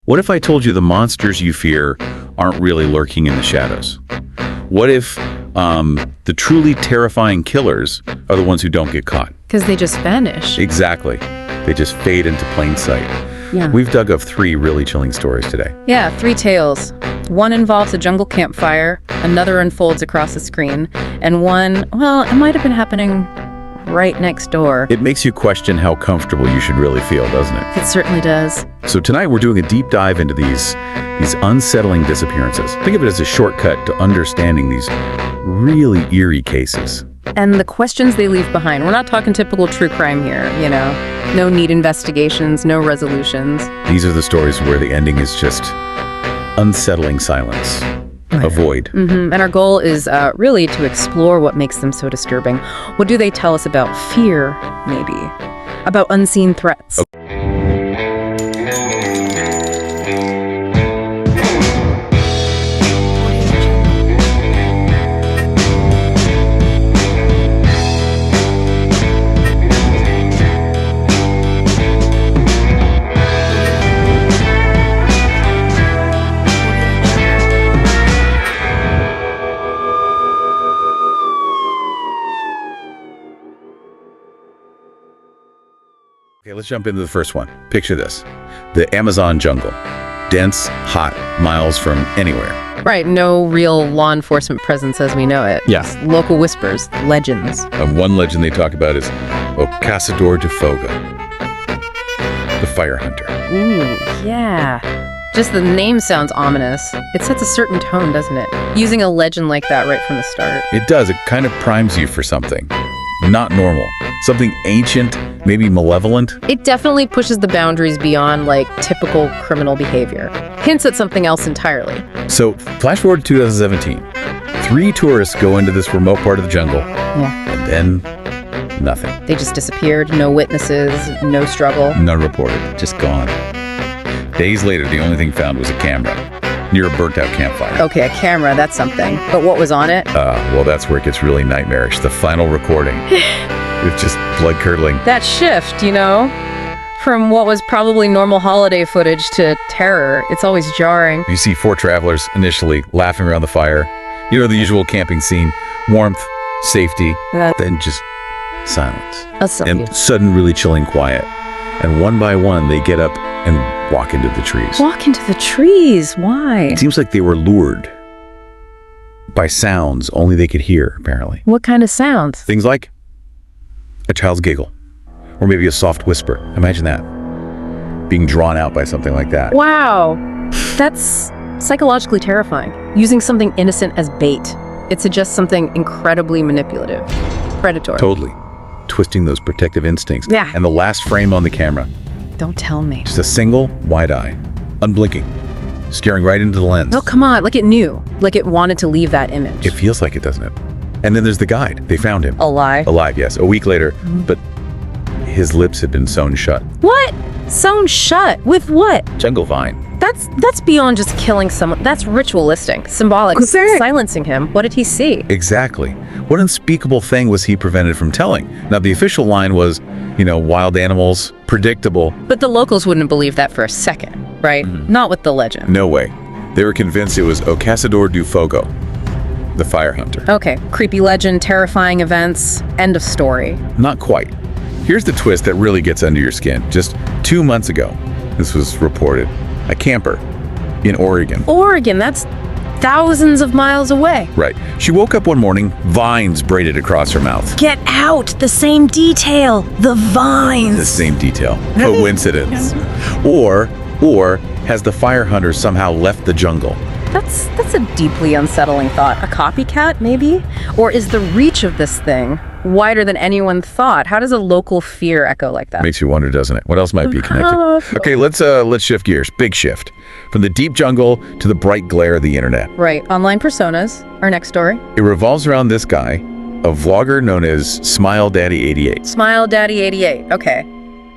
What if I told you the monsters you fear aren't really lurking in the shadows? What if the truly terrifying killers are the ones who don't get caught? Because they just vanish. Exactly. They just fade into plain sight. Yeah. We've dug up 3 really chilling stories today. Yeah, 3 tales. One involves a jungle campfire, another unfolds across the screen, and one, well, it might have been happening right next door. It makes you question how comfortable you should really feel, doesn't it? It certainly does. So tonight we're doing a deep dive into these unsettling disappearances. Think of it as a shortcut to understanding these really eerie cases. And the questions they leave behind. We're not talking typical true crime here, you know. No neat investigations, no resolutions. These are the stories where the ending is just unsettling silence. A void. And our goal is really to explore what makes them so disturbing. What do they tell us about fear, maybe? About unseen threats? Okay, let's jump into the first one. Picture this. The Amazon jungle. Dense, hot, miles from anywhere. Right, no real law enforcement presence as we know it. Yeah. Just local whispers, legends. One legend they talk about is O Caçador de Fogo, the fire hunter. Ooh, yeah. Just the name sounds ominous. It sets a certain tone, doesn't it? Using a legend like that right from the start. It does. It kind of primes you for something. Not normal. Something ancient, maybe malevolent. It definitely pushes the boundaries beyond, like, typical criminal behavior. Hints at something else entirely. So, flash forward to 2017. 3 tourists go into this remote part of the jungle. Yeah. And then, nothing. They just disappeared, no witnesses, no struggle. None reported. Just gone. Days later, the only thing found was a camera near a burnt-out campfire. Okay, a camera, that's something. But what was on it? Well, that's where it gets really nightmarish. The final recording. It's just blood-curdling. That shift, you know? From what was probably normal holiday footage to terror, it's always jarring. You see 4 travelers initially laughing around the fire. You know, the usual camping scene. Warmth, safety, then just silence. And sudden, really chilling quiet. And one by one, they get up and walk into the trees. Walk into the trees? Why? It seems like they were lured by sounds only they could hear, apparently. What kind of sounds? Things like a child's giggle, or maybe a soft whisper. Imagine that. Being drawn out by something like that. Wow. That's psychologically terrifying. Using something innocent as bait. It suggests something incredibly manipulative. Predatory. Totally. Twisting those protective instincts. Yeah. And the last frame on the camera. Don't tell me. Just a single wide eye, unblinking, staring right into the lens. Oh, come on. Like it knew. Like it wanted to leave that image. It feels like it, doesn't it? And then there's the guide. They found him. Alive? Alive, yes. A week later. But his lips had been sewn shut. What? Sewn shut? With what? Jungle vine. That's beyond just killing someone. That's ritualistic, symbolic. Silencing him. What did he see? Exactly. What unspeakable thing was he prevented from telling? Now, the official line was, you know, wild animals, predictable. But the locals wouldn't believe that for a second, right? Not with the legend. No way. They were convinced it was O Caçador do Fogo, the fire hunter. Okay, creepy legend, terrifying events, end of story. Not quite. Here's the twist that really gets under your skin. Just 2 months ago, this was reported. A camper in Oregon. Oregon, that's thousands of miles away. Right. She woke up one morning, vines braided across her mouth. Get out! The same detail. The vines. The same detail. Coincidence. Or has the fire hunter somehow left the jungle? That's a deeply unsettling thought. A copycat, maybe? Or is the reach of this thing wider than anyone thought? How does a local fear echo like that? Makes you wonder, doesn't it? What else might be connected? Okay, let's shift gears. Big shift. From the deep jungle to the bright glare of the internet. Right. Online personas. Our next story. It revolves around this guy, a vlogger known as Smile Daddy 88. Smile Daddy 88. Okay.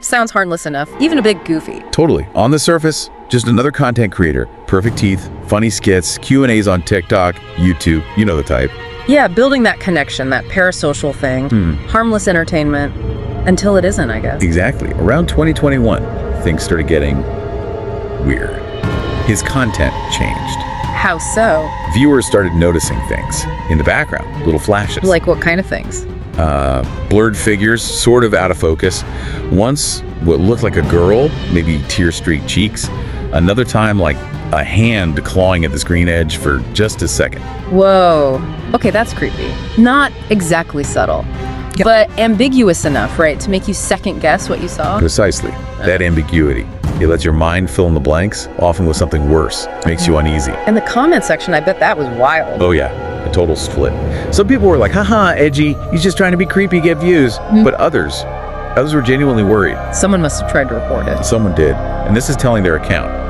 Sounds harmless enough. Even a bit goofy. Totally. On the surface, just another content creator. Perfect teeth, funny skits, Q&As on TikTok, YouTube. You know the type. Yeah, building that connection, that parasocial thing. Harmless entertainment. Until it isn't, I guess. Exactly. Around 2021, things started getting weird. his content changed. How so? Viewers started noticing things in the background, little flashes. Like what kind of things? Blurred figures, sort of out of focus. Once, what looked like a girl, maybe tear-streaked cheeks. Another time, like a hand clawing at the screen edge for just a second. Whoa. Okay, that's creepy. Not exactly subtle, but ambiguous enough, right, to make you second guess what you saw? Precisely. That ambiguity. It lets your mind fill in the blanks, often with something worse. Makes you uneasy. In the comment section, I bet that was wild. Oh yeah, a total split. Some people were like, haha, edgy, he's just trying to be creepy, get views. But others were genuinely worried. Someone must have tried to report it. Someone did. And this is telling their account.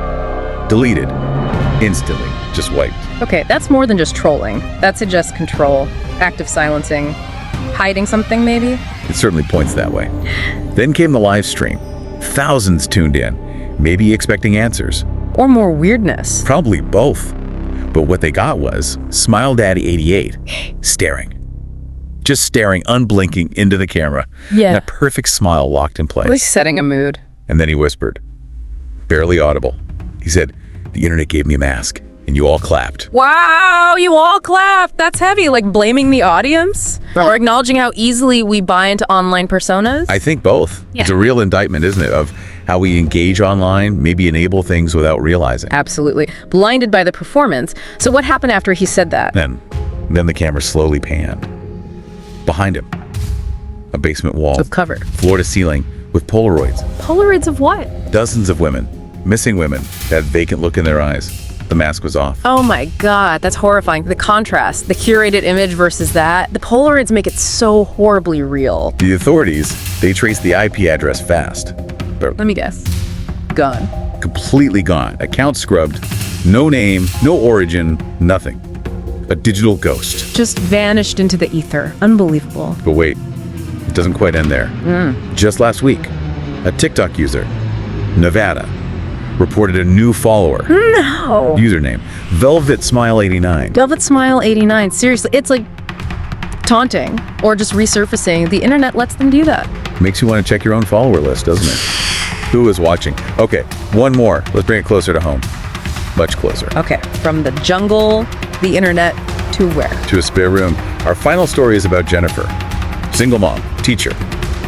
Deleted. Instantly. Just wiped. Okay, that's more than just trolling. That suggests control, active silencing, hiding something maybe? It certainly points that way. Then came the live stream. Thousands tuned in, maybe expecting answers. Or more weirdness. Probably both. But what they got was Smile Daddy 88 staring. Just staring, unblinking into the camera. Yeah. That perfect smile locked in place. At least setting a mood. And then he whispered, barely audible. He said, the internet gave me a mask, and you all clapped. Wow, you all clapped. That's heavy. Like blaming the audience? Or acknowledging how easily we buy into online personas? I think both. Yeah. It's a real indictment, isn't it, of how we engage online, maybe enable things without realizing. Absolutely. Blinded by the performance. So what happened after he said that? Then the camera slowly panned. Behind him, a basement wall. Of cover. Floor to ceiling with Polaroids. Polaroids of what? Dozens of women, missing women, that vacant look in their eyes. The mask was off. Oh my God, that's horrifying. The contrast, the curated image versus that. The Polaroids make it so horribly real. The authorities, they traced the IP address fast. But Let me guess. Gone. completely gone. Account scrubbed. No name, no origin, nothing. A digital ghost. Just vanished into the ether. Unbelievable. But wait, it doesn't quite end there. Just last week, a TikTok user, Nevada, reported a new follower. No. Username, Velvet Smile 89. Velvet Smile 89. Seriously, it's like taunting or just resurfacing. The internet lets them do that. Makes you want to check your own follower list, doesn't it? Who is watching? Okay, one more. Let's bring it closer to home. Much closer. Okay, from the jungle, the internet, to where? To a spare room. Our final story is about Jennifer. Single mom, teacher,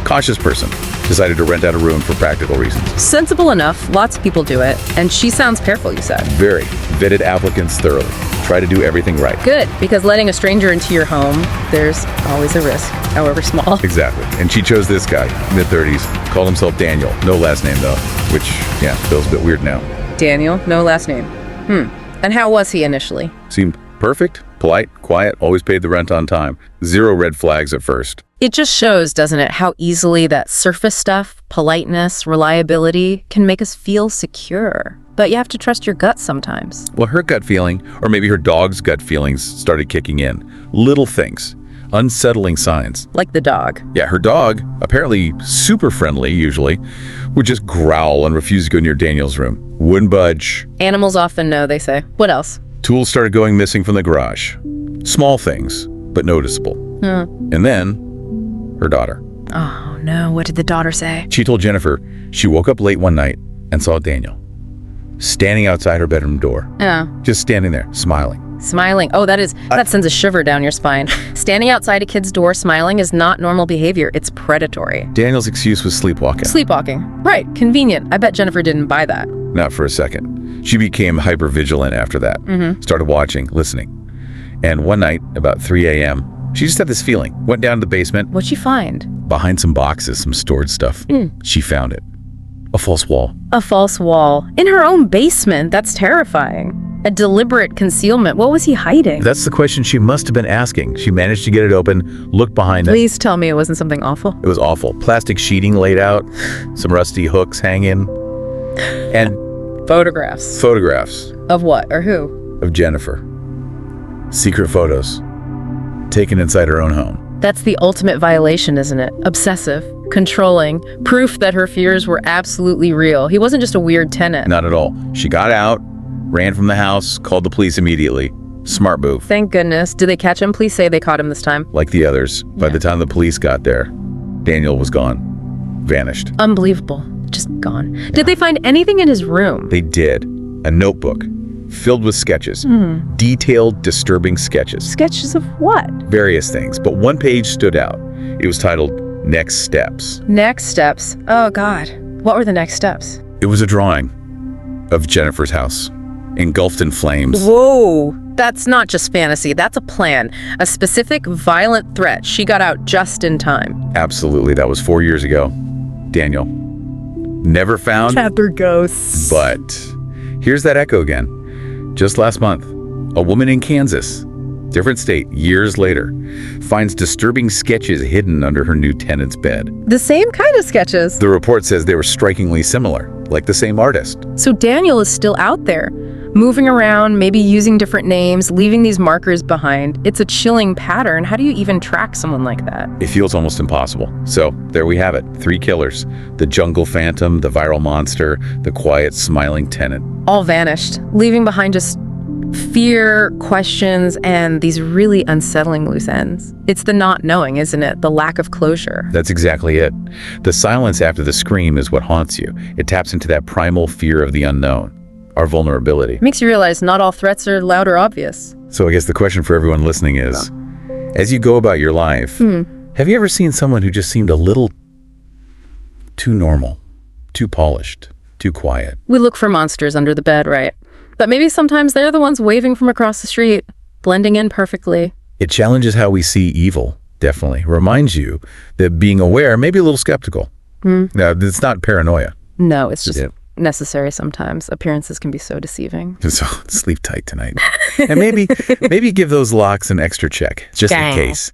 cautious person. Decided to rent out a room for practical reasons. Sensible enough. Lots of people do it. And she sounds careful, you said. Very. Vetted applicants thoroughly. Try to do everything right. Good, because letting a stranger into your home, there's always a risk, however small. Exactly. And she chose this guy, mid-30s, called himself Daniel. No last name, though, which, yeah, feels a bit weird now. Daniel, no last name. And how was he initially? Seemed perfect, polite, quiet, always paid the rent on time. Zero red flags at first. It just shows, doesn't it, how easily that surface stuff, politeness, reliability, can make us feel secure. But you have to trust your gut sometimes. Well, her gut feeling, or maybe her dog's gut feelings, started kicking in. Little things. Unsettling signs. Like the dog. Yeah, her dog, apparently super friendly usually, would just growl and refuse to go near Daniel's room. Wouldn't budge. Animals often know, they say. What else? Tools started going missing from the garage. Small things, but noticeable. And then, her daughter. Oh no, what did the daughter say? She told Jennifer she woke up late one night and saw Daniel standing outside her bedroom door. Oh. Just standing there, smiling. Smiling. Oh, that sends a shiver down your spine. Standing outside a kid's door smiling is not normal behavior. It's predatory. Daniel's excuse was sleepwalking. Sleepwalking. Right. Convenient. I bet Jennifer didn't buy that. Not for a second. She became hyper-vigilant after that. Started watching, listening. And one night, about 3 a.m., she just had this feeling. Went down to the basement. What'd she find? Behind some boxes, some stored stuff. She found it. A false wall. A false wall. In her own basement. That's terrifying. A deliberate concealment. What was he hiding? That's the question she must have been asking. She managed to get it open, looked behind it. Please tell me it wasn't something awful. It was awful. Plastic sheeting laid out, some rusty hooks hanging, and Photographs. photographs Of what or who? of Jennifer. Secret photos taken inside her own home. That's the ultimate violation, isn't it? Obsessive, controlling, proof that her fears were absolutely real. He wasn't just a weird tenant. Not at all. She got out, ran from the house, called the police immediately. Smart move. Thank goodness. Did they catch him? Please say they caught him this time. Like the others, by the time the police got there, Daniel was gone. Vanished. Unbelievable. Just gone. Did they find anything in his room? They did. a notebook filled with sketches, detailed, disturbing sketches. Sketches of what? Various things, but one page stood out. It was titled Next Steps. Next steps. Oh, God. What were the next steps? It was a drawing of Jennifer's house, engulfed in flames. Whoa. That's not just fantasy. That's a plan. A specific violent threat. She got out just in time. Absolutely. That was 4 years ago. Daniel. Never found. Chapter ghosts. But here's that echo again. Just last month, a woman in Kansas, different state, years later, finds disturbing sketches hidden under her new tenant's bed. The same kind of sketches. The report says they were strikingly similar, like the same artist. So Daniel is still out there, moving around, maybe using different names, leaving these markers behind. It's a chilling pattern. How do you even track someone like that? It feels almost impossible. So there we have it, 3 killers. The jungle phantom, the viral monster, the quiet, smiling tenant. All vanished, leaving behind just fear, questions, and these really unsettling loose ends. It's the not knowing, isn't it? The lack of closure. That's exactly it. The silence after the scream is what haunts you. It taps into that primal fear of the unknown, our vulnerability. It makes you realize not all threats are loud or obvious. So I guess the question for everyone listening is, as you go about your life, have you ever seen someone who just seemed a little too normal, too polished, too quiet? We look for monsters under the bed, right? But maybe sometimes they're the ones waving from across the street, blending in perfectly. It challenges how we see evil, definitely. Reminds you that being aware, maybe a little skeptical. Now, it's not paranoia. No, it's just necessary sometimes. Appearances can be so deceiving. So sleep tight tonight. And maybe give those locks an extra check, just in case.